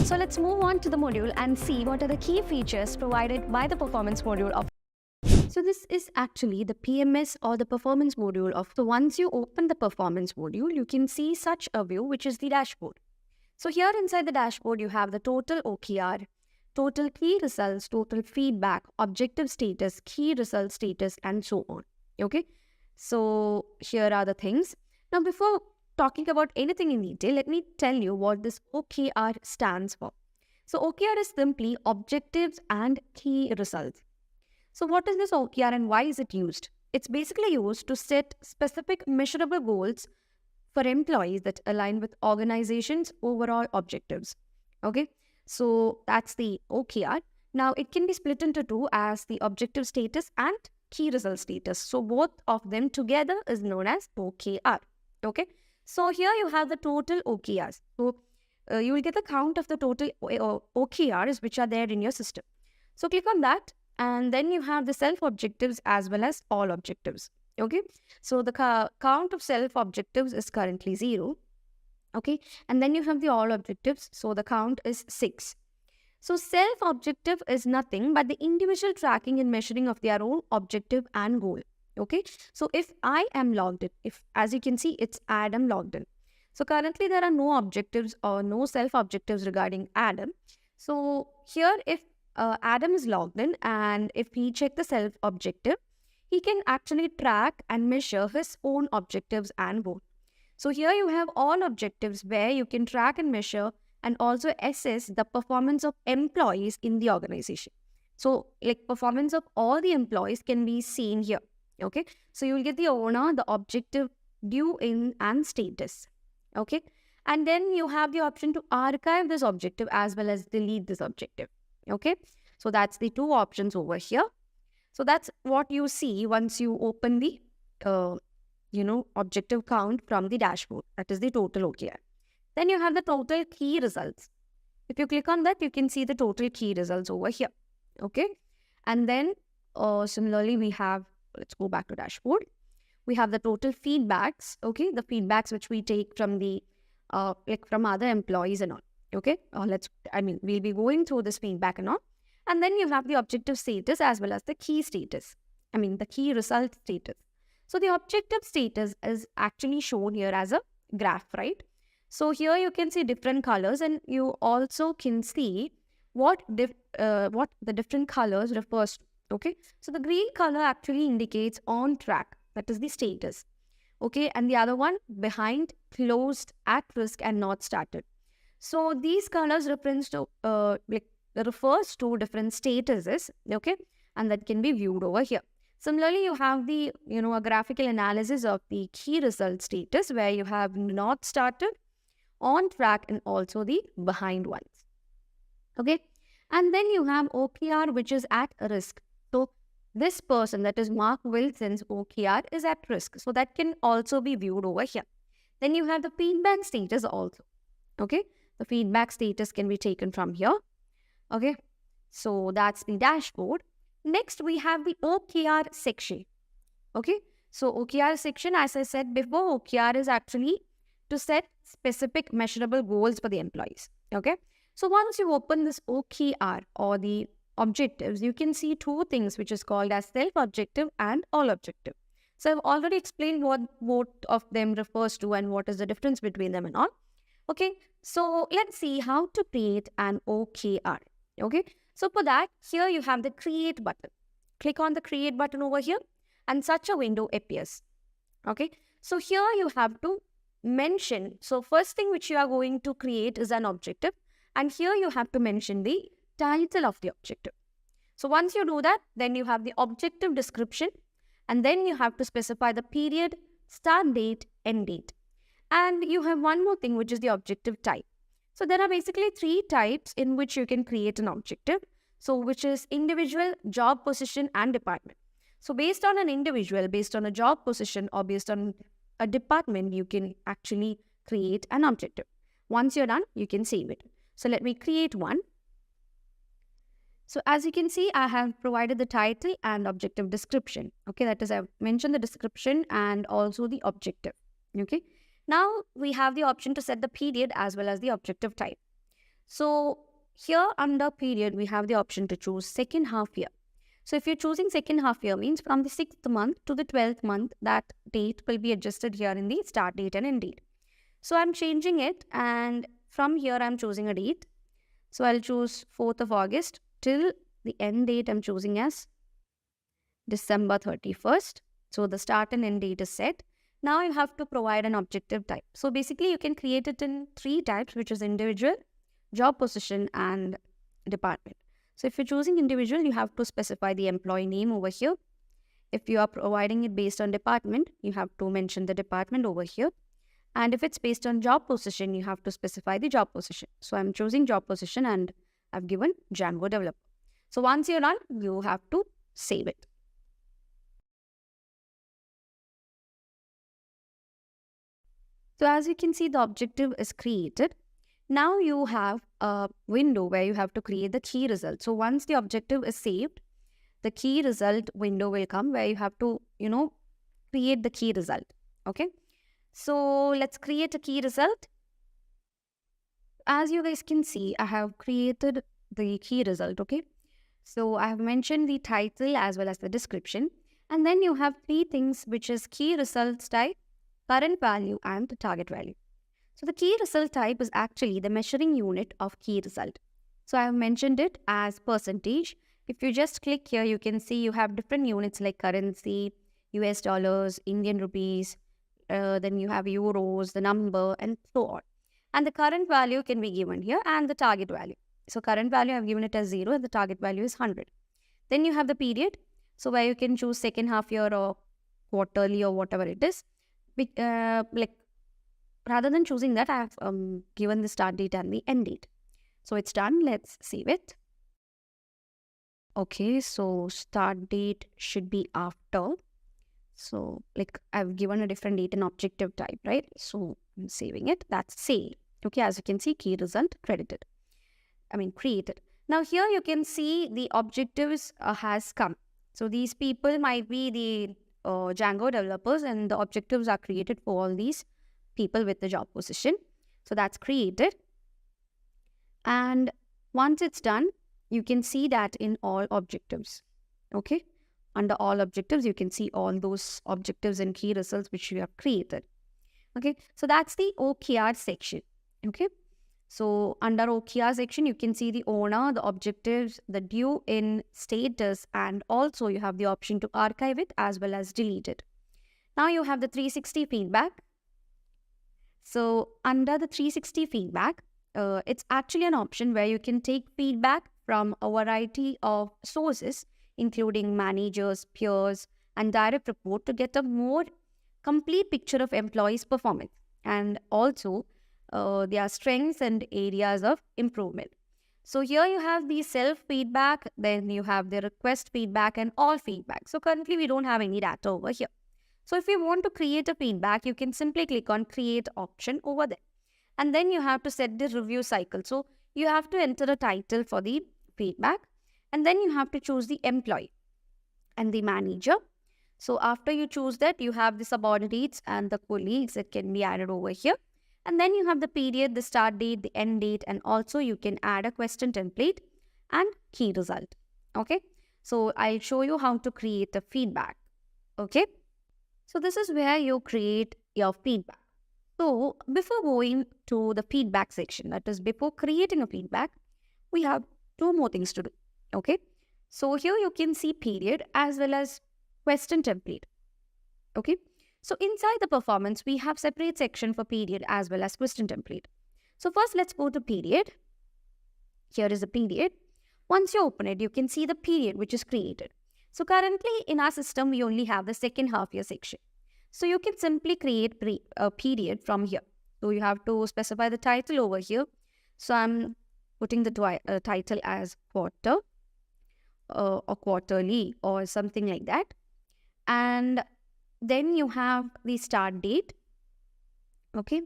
So let's move on to the module and see what are the key features provided by the performance module of. So this is actually the PMS or the performance module of. So once you open the performance module, you can see such a view, which is the dashboard. So here inside the dashboard, you have the total OKR, total key results, total feedback, objective status, key result status, and so on. Okay. So here are the things. Now, before talking about anything in detail, let me tell you what this OKR stands for. So OKR is simply objectives and key results. So what is this OKR and why is it used? It's basically used to set specific measurable goals for employees that align with organization's overall objectives. Okay, so that's the OKR. Now it can be split into two as the objective status and key result status. So both of them together is known as OKR. Okay, so here you have the total OKRs. So you will get the count of the total OKRs which are there in your system. So click on that, and then you have the self objectives as well as all objectives. Okay, so the count of self objectives is currently 0. Okay, and then you have the all objectives. So the count is 6. So self objective is nothing but the individual tracking and measuring of their own objective and goal. Okay, so if I am logged in, if as you can see, it's Adam logged in. So currently there are no objectives or no self objectives regarding Adam. So here if Adam is logged in and if he check the self objective, he can actually track and measure his own objectives and goal. So here you have all objectives where you can track and measure and also assess the performance of employees in the organization. So like performance of all the employees can be seen here. Okay, so you will get the owner, the objective, due in and status. Okay, and then you have the option to archive this objective as well as delete this objective. Okay, so that's the two options over here. So that's what you see once you open the, objective count from the dashboard. That is the total OKR. Then you have the total key results. If you click on that, you can see the total key results over here. Okay. And then similarly, we have, let's go back to dashboard. We have the total feedbacks. Okay. The feedbacks which we take from the, from other employees and all. Okay. We'll be going through this feedback and all. And then you have the objective status as well as the key status. The key result status. So the objective status is actually shown here as a graph, right? So here you can see different colors, and you also can see what the different colors refers to. Okay, so the green color actually indicates on track, that is the status. Okay, and the other one behind, closed, at risk, and not started. So these colors refers to different statuses, okay, and that can be viewed over here. Similarly, you have the a graphical analysis of the key result status where you have not started, on track, and also the behind ones. Okay, and then you have OKR which is at risk. So this person, that is Mark Wilson's OKR, is at risk. So that can also be viewed over here. Then you have the feedback status also. Okay, the feedback status can be taken from here. Okay, so that's the dashboard. Next, we have the OKR section. Okay, so OKR section, as I said before, OKR is actually to set specific measurable goals for the employees. Okay, so once you open this OKR or the objectives, you can see two things which is called as self-objective and all-objective. So I've already explained what both of them refers to and what is the difference between them and all. Okay, so let's see how to create an OKR. Okay, so for that, here you have the create button. Click on the create button over here and such a window appears. Okay, so here you have to mention. So first thing which you are going to create is an objective, and here you have to mention the title of the objective. So once you do that, then you have the objective description, and then you have to specify the period, start date, end date. And you have one more thing, which is the objective type. So there are basically 3 types in which you can create an objective. So which is individual, job position, and department. So based on an individual, based on a job position, or based on a department, you can actually create an objective. Once you're done, you can save it. So let me create one. So as you can see, I have provided the title and objective description. Okay, that is, I've mentioned the description and also the objective. Okay, now we have the option to set the period as well as the objective type. So here under period, we have the option to choose second half year. So if you're choosing second half year, means from the 6th month to the 12th month, that date will be adjusted here in the start date and end date. So I'm changing it, and from here I'm choosing a date. So I'll choose 4th of August till the end date I'm choosing as December 31st. So the start and end date is set. Now you have to provide an objective type. So basically you can create it in 3 types, which is individual, job position, and department. So if you're choosing individual, you have to specify the employee name over here. If you are providing it based on department, you have to mention the department over here. And if it's based on job position, you have to specify the job position. So I'm choosing job position and I've given Django developer. So once you're done, you have to save it. So as you can see, the objective is created. Now you have a window where you have to create the key result. So once the objective is saved, the key result window will come where you have to, create the key result. Okay. So let's create a key result. As you guys can see, I have created the key result. Okay. So I have mentioned the title as well as the description. And then you have 3 things, which is key results type, current value, and the target value. So the key result type is actually the measuring unit of key result. So I have mentioned it as percentage. If you just click here, you can see you have different units like currency, US dollars, Indian rupees, then you have euros, the number, and so on. And the current value can be given here, and the target value. So current value, I've given it as 0, and the target value is 100. Then you have the period. So where you can choose second half year or quarterly or whatever it is. Like rather than choosing that, I have given the start date and the end date. So it's done. Let's save it. Okay, so start date should be after. So like I've given a different date and objective type, right? So I'm saving it. That's saved. Okay, as you can see, key result created. Now here you can see the objectives has come. So these people might be the Django developers, and the objectives are created for all these people with the job position. So that's created. And once it's done, you can see that in all objectives. Okay. Under all objectives, you can see all those objectives and key results which you have created. Okay. So that's the OKR section. Okay. So under OKR section, you can see the owner, the objectives, the due in status, and also you have the option to archive it as well as delete it. Now you have the 360 feedback. So under the 360 feedback, it's actually an option where you can take feedback from a variety of sources, including managers, peers, and direct report to get a more complete picture of employees' performance and also their strengths and areas of improvement. So here you have the self-feedback, then you have the request feedback and all feedback. So currently we don't have any data over here. So if you want to create a feedback, you can simply click on create option over there. And then you have to set the review cycle. So you have to enter a title for the feedback. And then you have to choose the employee and the manager. So after you choose that, you have the subordinates and the colleagues that can be added over here. And then you have the period, the start date, the end date, and also you can add a question template and key result. Okay. So I'll show you how to create the feedback. Okay. So this is where you create your feedback. So before going to the feedback section, that is before creating a feedback, we have 2 more things to do. Okay. So here you can see period as well as question template. Okay. So inside the performance, we have separate section for period as well as question template. So first let's go to period. Here is the period. Once you open it, you can see the period which is created. So currently in our system, we only have the second half year section. So you can simply create a period from here. So you have to specify the title over here. So I'm putting the title as quarter or quarterly or something like that. And then you have the start date. Okay.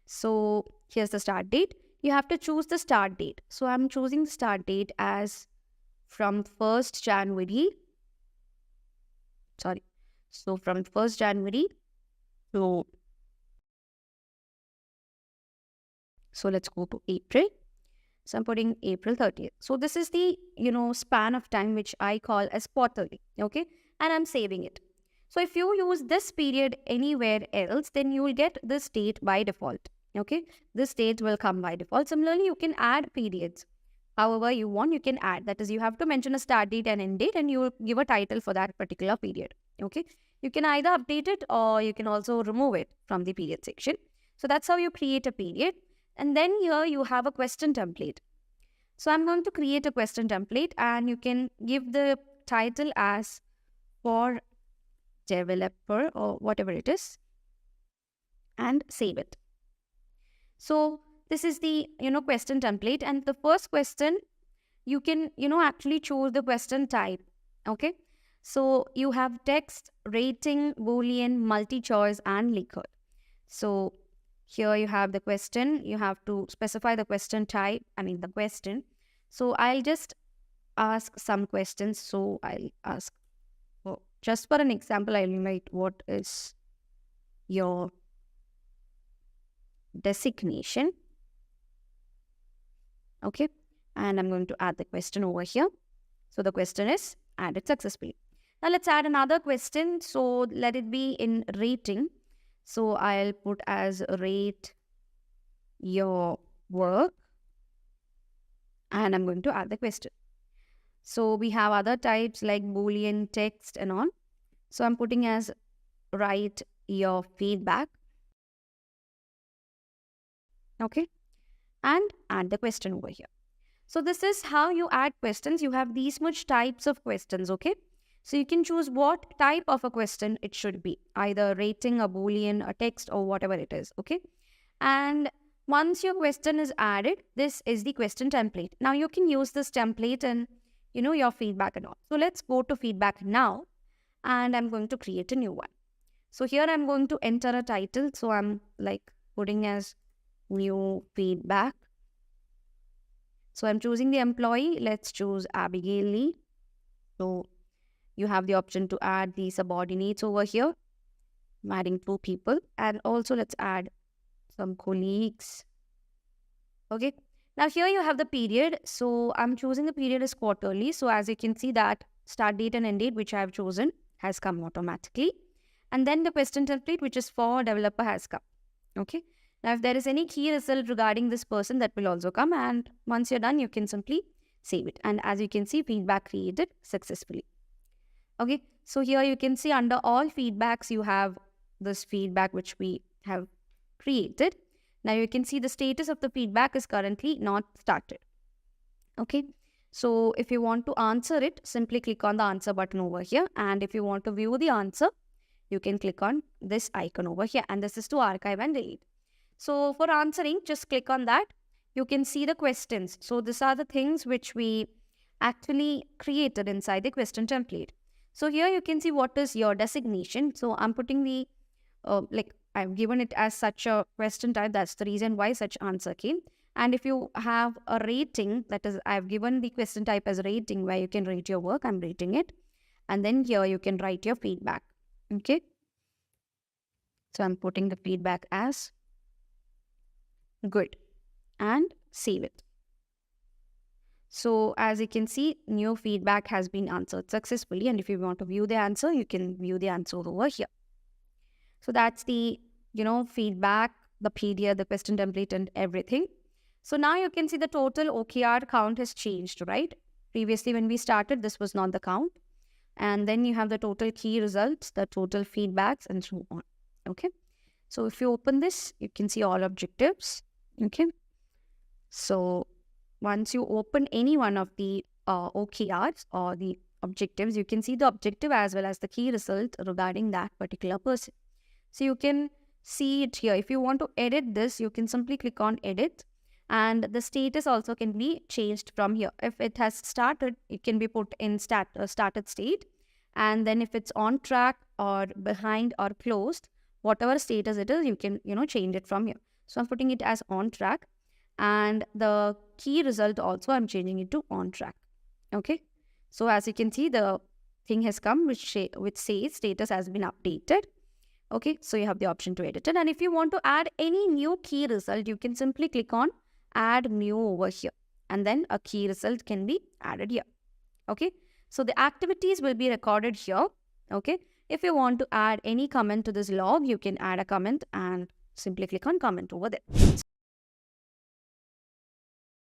So here's the start date. You have to choose the start date. So I'm choosing the start date as from 1st January. So from 1st January to, so let's go to April. So I'm putting April 30th. So this is the, span of time which I call as quarterly. Okay. And I'm saving it. So if you use this period anywhere else, then you will get this date by default. Okay. This date will come by default. Similarly, you can add periods. However you want, you can add. That is, you have to mention a start date and end date, and you will give a title for that particular period. Okay. You can either update it or you can also remove it from the period section. So that's how you create a period. And then here you have a question template. So I'm going to create a question template, and you can give the title as for developer or whatever it is, and save it. So this is the, question template. And the first question, you can, actually choose the question type. Okay. So you have text, rating, Boolean, multi-choice, and Likert. So here you have the question. You have to specify the question type, the question. So I'll just ask some questions. So I'll ask, just for an example, I'll write, what is your designation? Okay. And I'm going to add the question over here. So the question is added successfully. Now let's add another question. So let it be in rating. So I'll put as rate your work, and I'm going to add the question. So we have other types like Boolean, text, and all. So I'm putting as write your feedback. Okay. And add the question over here. So this is how you add questions. You have these much types of questions. Okay. So you can choose what type of a question it should be, either rating, a Boolean, a text, or whatever it is. Okay. And once your question is added, this is the question template. Now you can use this template and, your feedback and all. So let's go to feedback now, and I'm going to create a new one. So here I'm going to enter a title. So I'm putting as new feedback. So I'm choosing the employee. Let's choose Abigail Lee. So you have the option to add the subordinates over here. I'm adding 2 people. And also let's add some colleagues. Okay. Now here you have the period. So I'm choosing the period as quarterly. So as you can see, that start date and end date which I have chosen has come automatically. And then the question template, which is for developer, has come. Okay. Now if there is any key result regarding this person, that will also come. And once you're done, you can simply save it. And as you can see, feedback created successfully. Okay. So here you can see under all feedbacks, you have this feedback which we have created. Now you can see the status of the feedback is currently not started. Okay. So if you want to answer it, simply click on the answer button over here. And if you want to view the answer, you can click on this icon over here. And this is to archive and delete. So for answering, just click on that. You can see the questions. So these are the things which we actually created inside the question template. So here you can see what is your designation. So I'm putting the, I've given it as such a question type. That's the reason why such answer came. And if you have a rating, that is, I've given the question type as rating, where you can rate your work. I'm rating it. And then here you can write your feedback. Okay. So I'm putting the feedback as good and save it. So as you can see, new feedback has been answered successfully. And if you want to view the answer, you can view the answer over here. So that's the, feedback, the PDF, the question template, and everything. So now you can see the total OKR count has changed, right? Previously, when we started, this was not the count. And then you have the total key results, the total feedbacks, and so on. Okay. So if you open this, you can see all objectives. Okay. So once you open any one of the OKRs or the objectives, you can see the objective as well as the key result regarding that particular person. So you can see it here. If you want to edit this, you can simply click on edit, and the status also can be changed from here. If it has started, it can be put in started state. And then if it's on track or behind or closed, whatever status it is, you can, change it from here. So I'm putting it as on track. And the key result also, I'm changing it to on track. Okay. So as you can see, the thing has come which says status has been updated. Okay. So you have the option to edit it. And if you want to add any new key result, you can simply click on add new over here. and then a key result can be added here. Okay, so the activities will be recorded here. Okay, if you want to add any comment to this log, you can add a comment and simply click on comment over there.